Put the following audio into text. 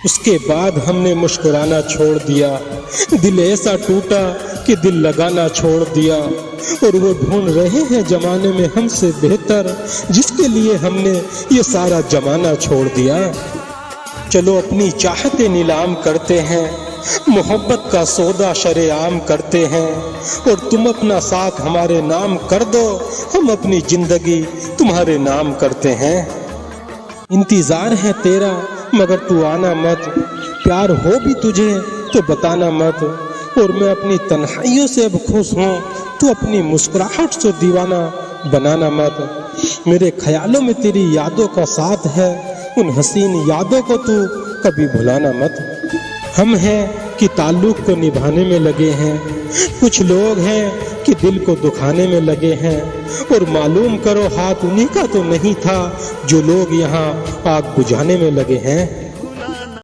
उसके बाद हमने मुस्कुराना छोड़ दिया। दिल ऐसा टूटा कि दिल लगाना छोड़ दिया। और वो ढूंढ रहे हैं जमाने में हमसे बेहतर, जिसके लिए हमने ये सारा जमाना छोड़ दिया। चलो अपनी चाहते नीलाम करते हैं, मोहब्बत का सौदा शरेआम करते हैं। और तुम अपना साथ हमारे नाम कर दो, हम अपनी जिंदगी तुम्हारे नाम करते हैं। इंतजार है तेरा मगर तू आना मत, प्यार हो भी तुझे तो बताना मत। और मैं अपनी तन्हाइयों से अब खुश हूँ, तू अपनी मुस्कुराहट से दीवाना बनाना मत। मेरे ख्यालों में तेरी यादों का साथ है, उन हसीन यादों को तू कभी भुलाना मत। हम हैं कि ताल्लुक को निभाने में लगे हैं, कुछ लोग हैं कि दिल को दुखाने में लगे हैं। और मालूम करो हाथ उन्हीं का तो नहीं था जो लोग यहाँ आग बुझाने में लगे हैं।